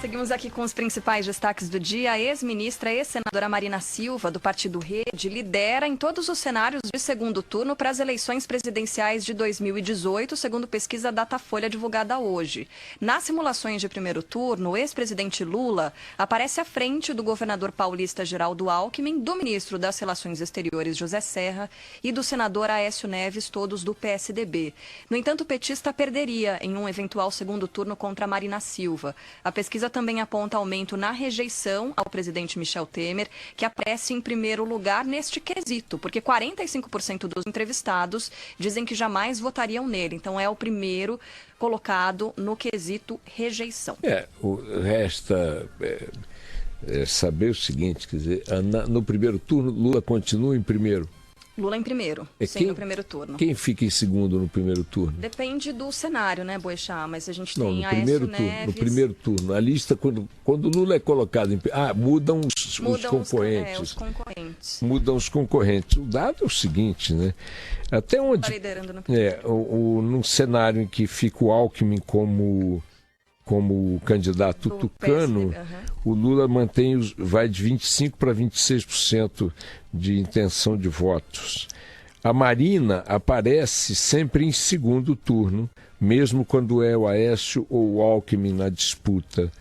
Seguimos aqui com os principais destaques do dia. A ex-ministra e ex-senadora Marina Silva, do Partido Rede, lidera em todos os cenários de segundo turno para as eleições presidenciais de 2018, segundo pesquisa Datafolha divulgada hoje. Nas simulações de primeiro turno, o ex-presidente Lula aparece à frente do governador paulista Geraldo Alckmin, do ministro das Relações Exteriores José Serra e do senador Aécio Neves, todos do PSDB. No entanto, o petista perderia em um eventual segundo turno contra Marina Silva. A pesquisa também aponta aumento na rejeição ao presidente Michel Temer, que aparece em primeiro lugar neste quesito, porque 45% dos entrevistados dizem que jamais votariam nele. Então é o primeiro colocado no quesito rejeição. Resta saber o seguinte, quer dizer, no primeiro turno Lula continua em primeiro. Lula em primeiro, sim, no primeiro turno. Quem fica em segundo no primeiro turno? Depende do cenário, né, Boechat? Mas a gente Não, tem no Aécio primeiro Neves... turno, no primeiro turno. A lista, quando Lula é colocado em... mudam os concorrentes. Os concorrentes. Mudam os concorrentes. O dado é o seguinte, né? Até onde... Está liderando no primeiro turno. Num cenário em que fica o Alckmin como candidato tucano, o Lula vai de 25% para 26% de intenção de votos. A Marina aparece sempre em segundo turno, mesmo quando é o Aécio ou o Alckmin na disputa.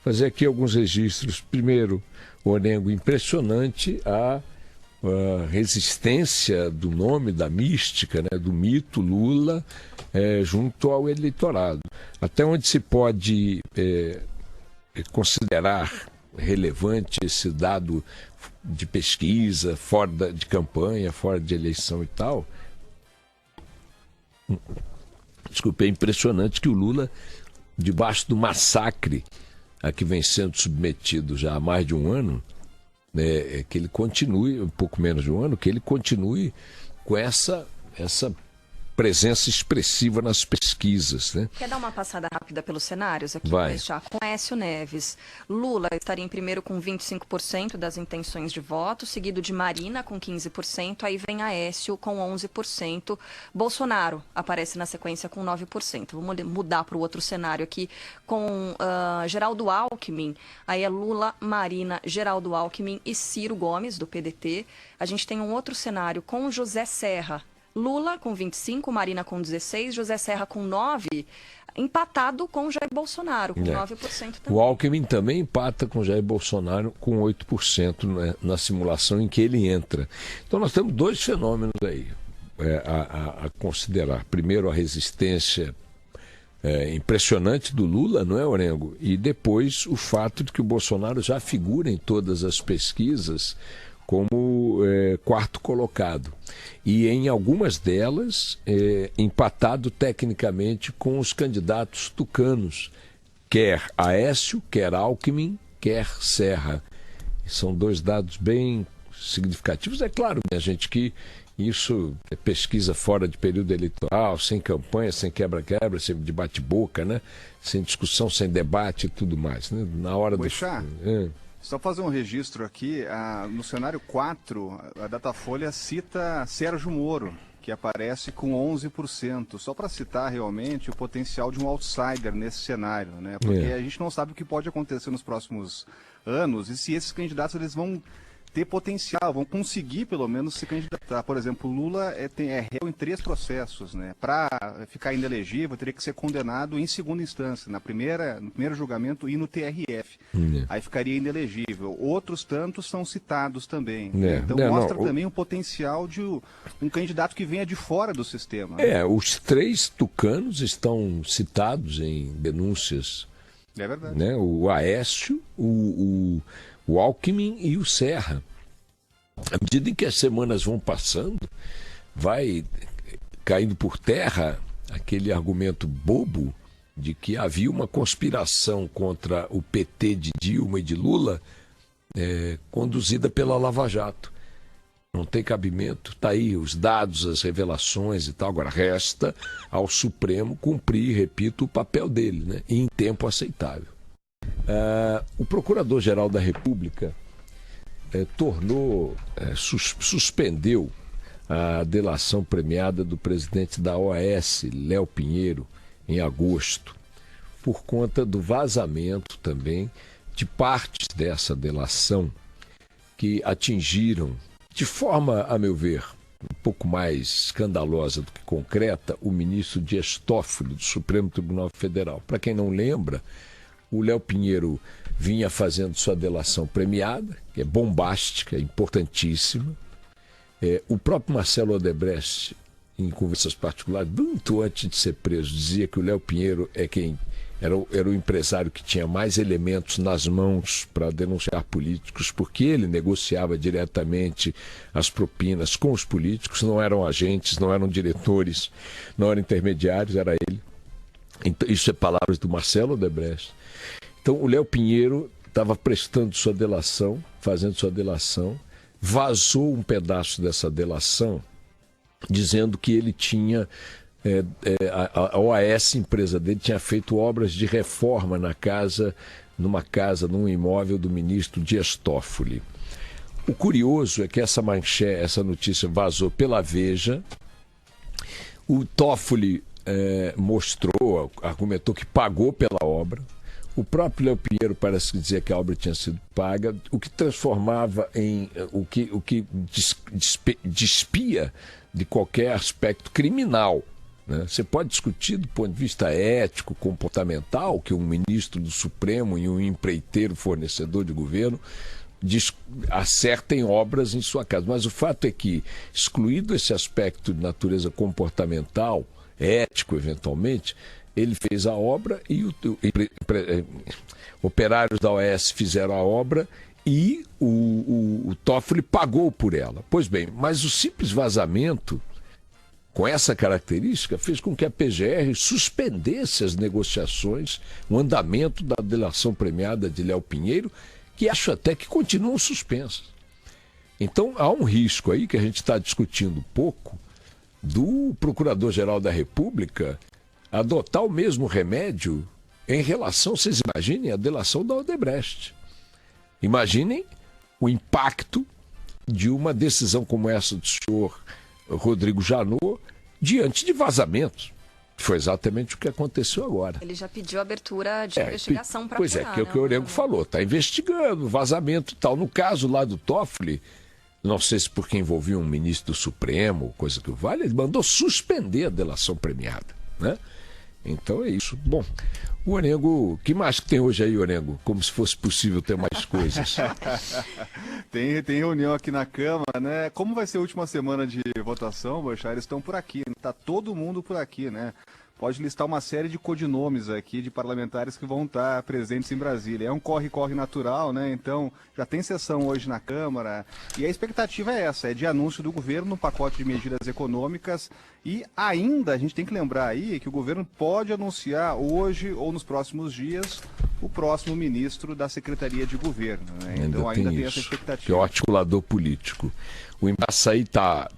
Fazer aqui alguns registros. Primeiro, Orengo, impressionante a resistência do nome, da mística, né, do mito Lula junto ao eleitorado. Até onde se pode considerar relevante esse dado de pesquisa, fora de campanha, fora de eleição e tal? Desculpe, é impressionante que o Lula, debaixo do massacre a que vem sendo submetido já há mais de um ano, que ele continue, um pouco menos de um ano, que ele continue com essa presença expressiva nas pesquisas, né? Quer dar uma passada rápida pelos cenários aqui? Vai. Com Aécio Neves. Lula estaria em primeiro com 25% das intenções de voto, seguido de Marina com 15%, aí vem Aécio com 11%. Bolsonaro aparece na sequência com 9%. Vamos mudar para o outro cenário aqui com Geraldo Alckmin. Aí é Lula, Marina, Geraldo Alckmin e Ciro Gomes, do PDT. A gente tem um outro cenário com José Serra. Lula com 25%, Marina com 16%, José Serra com 9%, empatado com Jair Bolsonaro, com 9% também. O Alckmin também empata com Jair Bolsonaro com 8%, né, na simulação em que ele entra. Então nós temos dois fenômenos aí a considerar. Primeiro, a resistência impressionante do Lula, não é, Orengo? E depois o fato de que o Bolsonaro já figura em todas as pesquisas como quarto colocado. E em algumas delas, empatado tecnicamente com os candidatos tucanos, quer Aécio, quer Alckmin, quer Serra. São dois dados bem significativos. É claro, minha gente, que isso é pesquisa fora de período eleitoral, sem campanha, sem quebra-quebra, sem debate-boca, né? Sem discussão, sem debate e tudo mais. Né? Na hora do... Só fazer um registro aqui, no cenário 4, a Datafolha cita Sérgio Moro, que aparece com 11%, só para citar realmente o potencial de um outsider nesse cenário, né? Porque a gente não sabe o que pode acontecer nos próximos anos e se esses candidatos eles vão ter potencial, vão conseguir pelo menos se candidatar. Por exemplo, Lula é réu em 3 processos, né? Para ficar inelegível, teria que ser condenado em segunda instância, no primeiro julgamento e no TRF. Aí ficaria inelegível. Outros tantos são citados também. Então mostra também o potencial de um candidato que venha de fora do sistema. Os 3 tucanos estão citados em denúncias. É verdade. Né? O Aécio, o Alckmin e o Serra. À medida em que as semanas vão passando, vai caindo por terra aquele argumento bobo de que havia uma conspiração contra o PT de Dilma e de Lula conduzida pela Lava Jato. Não tem cabimento. Está aí os dados, as revelações e tal. Agora resta ao Supremo cumprir, repito, o papel dele, né? E em tempo aceitável. O Procurador-Geral da República suspendeu a delação premiada do presidente da OAS, Léo Pinheiro, em agosto. por conta do vazamento também de partes dessa delação que atingiram, de forma, a meu ver, um pouco mais escandalosa do que concreta, o ministro Dias Toffoli, do Supremo Tribunal Federal. Para quem não lembra, o Léo Pinheiro vinha fazendo sua delação premiada, que é bombástica, é importantíssima. O próprio Marcelo Odebrecht, em conversas particulares, muito antes de ser preso, dizia que o Léo Pinheiro era o empresário que tinha mais elementos nas mãos para denunciar políticos, porque ele negociava diretamente as propinas com os políticos, não eram agentes, não eram diretores, não eram intermediários, era ele. Então, isso é palavras do Marcelo Odebrecht. Então, o Léo Pinheiro estava prestando sua delação, fazendo sua delação, vazou um pedaço dessa delação, dizendo que ele tinha, a OAS, empresa dele, tinha feito obras de reforma num imóvel do ministro Dias Toffoli. O curioso é que essa notícia vazou pela Veja. O Toffoli argumentou que pagou pela obra. O próprio Léo Pinheiro parece dizer que a obra tinha sido paga, o que transformava o que despia de qualquer aspecto criminal, né? Você pode discutir do ponto de vista ético, comportamental, que um ministro do Supremo e um empreiteiro fornecedor de governo acertem obras em sua casa. Mas o fato é que, excluído esse aspecto de natureza comportamental, ético eventualmente, ele fez a obra e operários da OAS fizeram a obra e o Toffoli pagou por ela. Pois bem, mas o simples vazamento, com essa característica, fez com que a PGR suspendesse as negociações, o andamento da delação premiada de Léo Pinheiro, que acho até que continuam suspensas. Então há um risco aí que a gente está discutindo pouco do Procurador-Geral da República adotar o mesmo remédio em relação, vocês imaginem, a delação da Odebrecht. Imaginem o impacto de uma decisão como essa do senhor Rodrigo Janot diante de vazamentos. Foi exatamente o que aconteceu agora. Ele já pediu abertura de investigação para apurar. Pois é, que é o que o Orengo falou, está investigando, vazamento e tal. No caso lá do Toffoli, não sei se porque envolvia um ministro do Supremo, coisa que vale, ele mandou suspender a delação premiada, né? Então é isso. Bom, o Orengo, que mais que tem hoje aí, Orengo? Como se fosse possível ter mais coisas. Tem reunião aqui na Câmara, né? Como vai ser a última semana de votação, Boechat? Eles estão por aqui, tá todo mundo por aqui, né? Pode listar uma série de codinomes aqui de parlamentares que vão estar presentes em Brasília. É um corre-corre natural, né? Então, já tem sessão hoje na Câmara e a expectativa é essa, é de anúncio do governo no pacote de medidas econômicas e ainda a gente tem que lembrar aí que o governo pode anunciar hoje ou nos próximos dias o próximo ministro da Secretaria de Governo, né? Então ainda tem essa expectativa. Que é o articulador político. O Embaçaí está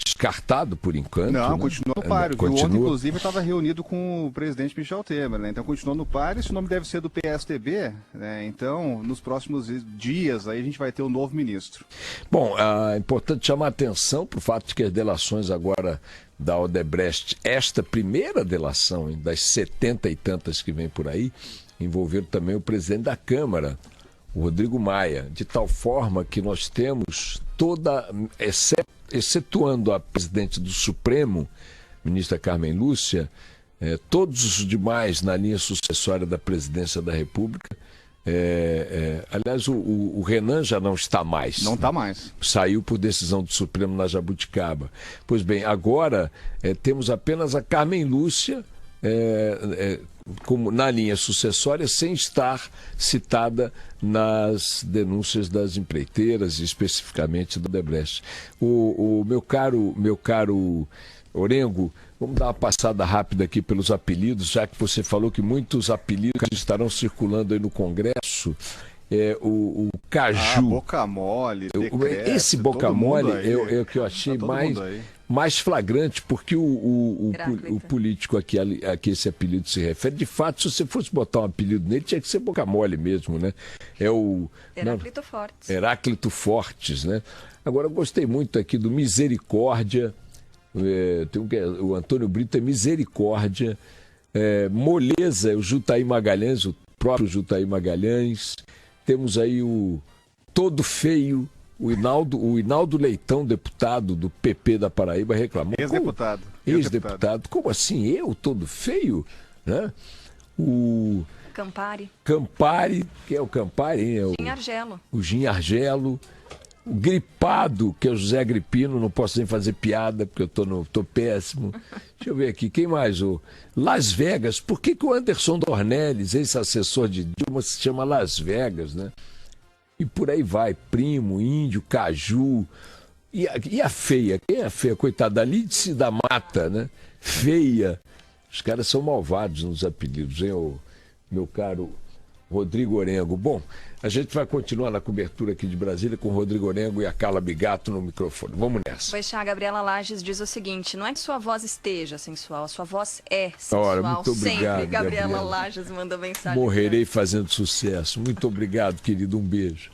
descartado por enquanto. Não, né? continua no páreo. Ontem, inclusive, estava reunido com o presidente Michel Temer, né? Então continuou no páreo. Esse nome deve ser do PSDB, né? Então, nos próximos dias, aí a gente vai ter um novo ministro. Bom, é importante chamar a atenção para o fato de que as delações agora da Odebrecht, esta primeira delação, das 70 e tantas que vem por aí, envolveram também o presidente da Câmara, o Rodrigo Maia, de tal forma que nós temos excetuando a presidente do Supremo, ministra Carmen Lúcia, todos os demais na linha sucessória da presidência da República. Aliás, o Renan já não está mais. Não está mais. Saiu por decisão do Supremo na Jabuticaba. Pois bem, agora temos apenas a Carmen Lúcia como na linha sucessória, sem estar citada nas denúncias das empreiteiras, especificamente do Odebrecht. O meu caro Orengo, vamos dar uma passada rápida aqui pelos apelidos, já que você falou que muitos apelidos estarão circulando aí no Congresso. O Caju. Boca mole, decreto, esse Boca Mole é o que eu achei mais flagrante, porque o político aqui esse apelido se refere, de fato, se você fosse botar um apelido nele, tinha que ser Boca Mole mesmo, né? É o Heráclito Fortes. Heráclito Fortes, né? Agora, eu gostei muito aqui do Misericórdia, o Antônio Brito é Misericórdia, Moleza, o Jutaí Magalhães, o próprio Jutaí Magalhães. Temos aí o todo feio, o Hinaldo Leitão, deputado do PP da Paraíba, reclamou. Ex-deputado. Ex-deputado. Como assim? Eu, todo feio? Né? O Campari, que é o Campari, hein? Gin Argelo. O Gin Argelo. O gripado, que é o José Agripino, não posso nem fazer piada, porque eu tô péssimo. Deixa eu ver aqui, quem mais? O Las Vegas. Por que o Anderson Dornelles, ex-assessor de Dilma, se chama Las Vegas, né? E por aí vai, Primo, Índio, Caju. E a feia? Quem é a feia? Coitada, Lídice da Mata, né? Feia. Os caras são malvados nos apelidos, hein, meu caro Rodrigo Orengo. Bom, a gente vai continuar na cobertura aqui de Brasília com o Rodrigo Orengo e a Carla Bigato no microfone. Vamos nessa. Boechat, a Gabriela Lages diz o seguinte: não é que sua voz esteja sensual, a sua voz é sensual. Ora, muito obrigado, sempre. Gabriela Lages manda mensagem. Morrerei fazendo sucesso. Muito obrigado, querido. Um beijo.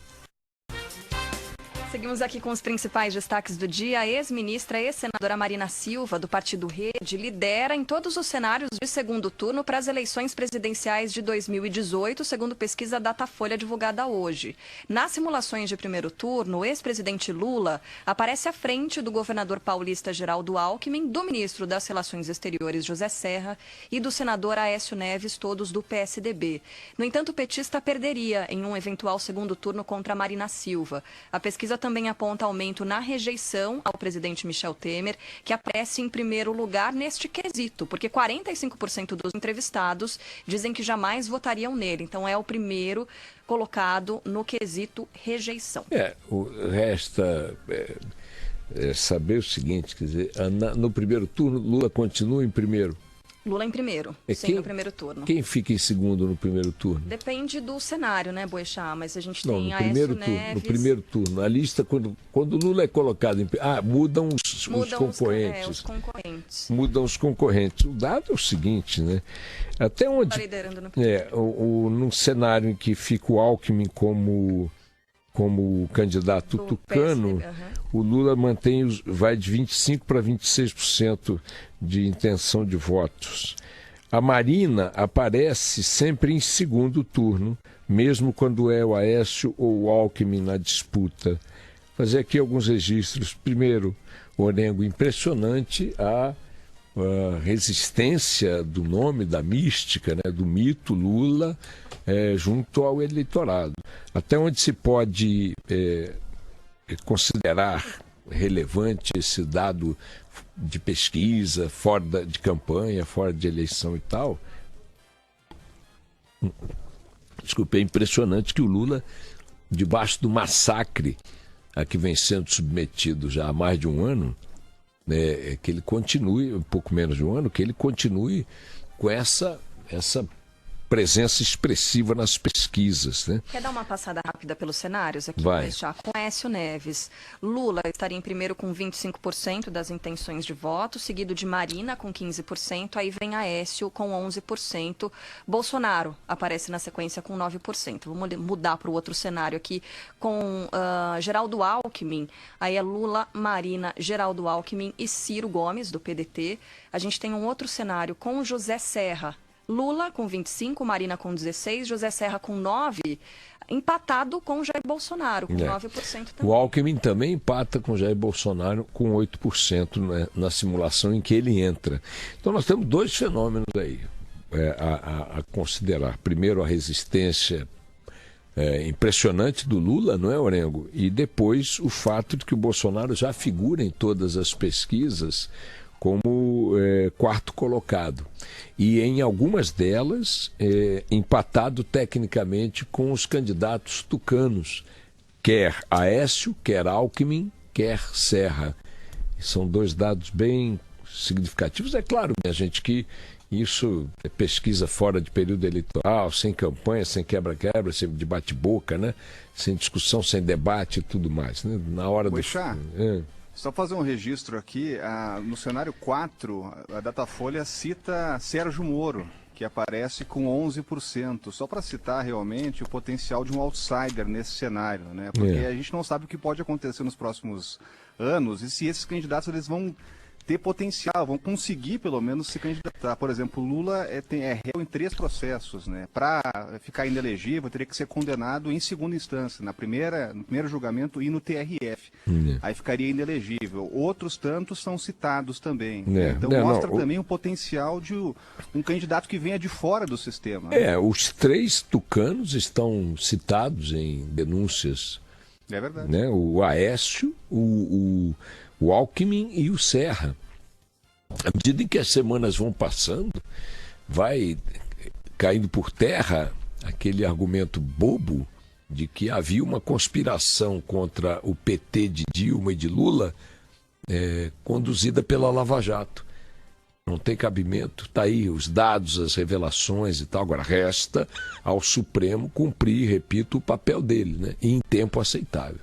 Seguimos aqui com os principais destaques do dia. A ex-ministra e ex-senadora Marina Silva, do Partido Rede, lidera em todos os cenários de segundo turno para as eleições presidenciais de 2018, segundo pesquisa Datafolha divulgada hoje. Nas simulações de primeiro turno, o ex-presidente Lula aparece à frente do governador paulista Geraldo Alckmin, do ministro das Relações Exteriores José Serra e do senador Aécio Neves, todos do PSDB. No entanto, o petista perderia em um eventual segundo turno contra Marina Silva. A pesquisa também aponta aumento na rejeição ao presidente Michel Temer, que aparece em primeiro lugar neste quesito, porque 45% dos entrevistados dizem que jamais votariam nele. Então é o primeiro colocado no quesito rejeição. Resta saber o seguinte, quer dizer, no primeiro turno, Lula continua em primeiro. Lula em primeiro, sim, no primeiro turno. Quem fica em segundo no primeiro turno? Depende do cenário, né, Boechat? Mas a gente Não, tem no Aécio primeiro Neves... turno, no primeiro turno. A lista, quando Lula é colocado em... mudam os concorrentes. Os concorrentes. Mudam os concorrentes. O dado é o seguinte, né? Até onde... Está liderando no primeiro turno. Num cenário em que fica o Alckmin como candidato tucano, o Lula vai de 25% para 26% de intenção de votos. A Marina aparece sempre em segundo turno, mesmo quando é o Aécio ou o Alckmin na disputa. Fazer aqui alguns registros. Primeiro, Orengo, impressionante a resistência do nome, da mística, né, do mito Lula junto ao eleitorado. Até onde se pode considerar relevante esse dado de pesquisa, fora de campanha, fora de eleição e tal? Desculpe, é impressionante que o Lula, debaixo do massacre a que vem sendo submetido já há mais de um ano, que ele continue, um pouco menos de um ano, que ele continue com essa presença expressiva nas pesquisas, né? Quer dar uma passada rápida pelos cenários aqui? Vai. Com Aécio Neves. Lula estaria em primeiro com 25% das intenções de voto, seguido de Marina com 15%, aí vem Aécio com 11%. Bolsonaro aparece na sequência com 9%. Vamos mudar para o outro cenário aqui com Geraldo Alckmin. Aí é Lula, Marina, Geraldo Alckmin e Ciro Gomes, do PDT. A gente tem um outro cenário com José Serra. Lula com 25%, Marina com 16%, José Serra com 9%, empatado com Jair Bolsonaro, com 9% também. O Alckmin também empata com Jair Bolsonaro com 8%, né, na simulação em que ele entra. Então nós temos dois fenômenos aí a considerar. Primeiro, a resistência impressionante do Lula, não é, Orengo? E depois o fato de que o Bolsonaro já figura em todas as pesquisas como quarto colocado. E em algumas delas, empatado tecnicamente com os candidatos tucanos, quer Aécio, quer Alckmin, quer Serra. São dois dados bem significativos. É claro, minha gente, que isso é pesquisa fora de período eleitoral, sem campanha, sem quebra-quebra, sem debate-boca, né? Sem discussão, sem debate e tudo mais. Né? Na hora Boechat, só fazer um registro aqui, no cenário 4, a Datafolha cita Sérgio Moro, que aparece com 11%, só para citar realmente o potencial de um outsider nesse cenário, né? Porque a gente não sabe o que pode acontecer nos próximos anos e se esses candidatos eles vão ter potencial, vão conseguir pelo menos se candidatar. Por exemplo, Lula é réu em 3 processos, né? Para ficar inelegível, teria que ser condenado em segunda instância, no primeiro julgamento e no TRF. Aí ficaria inelegível. Outros tantos são citados também. Então mostra também o potencial de um candidato que venha de fora do sistema. Os 3 tucanos estão citados em denúncias. É verdade. Né? O Aécio, o Alckmin e o Serra. À medida em que as semanas vão passando, vai caindo por terra aquele argumento bobo de que havia uma conspiração contra o PT de Dilma e de Lula conduzida pela Lava Jato. Não tem cabimento. Está aí os dados, as revelações e tal. Agora resta ao Supremo cumprir, repito, o papel dele, né? E em tempo aceitável.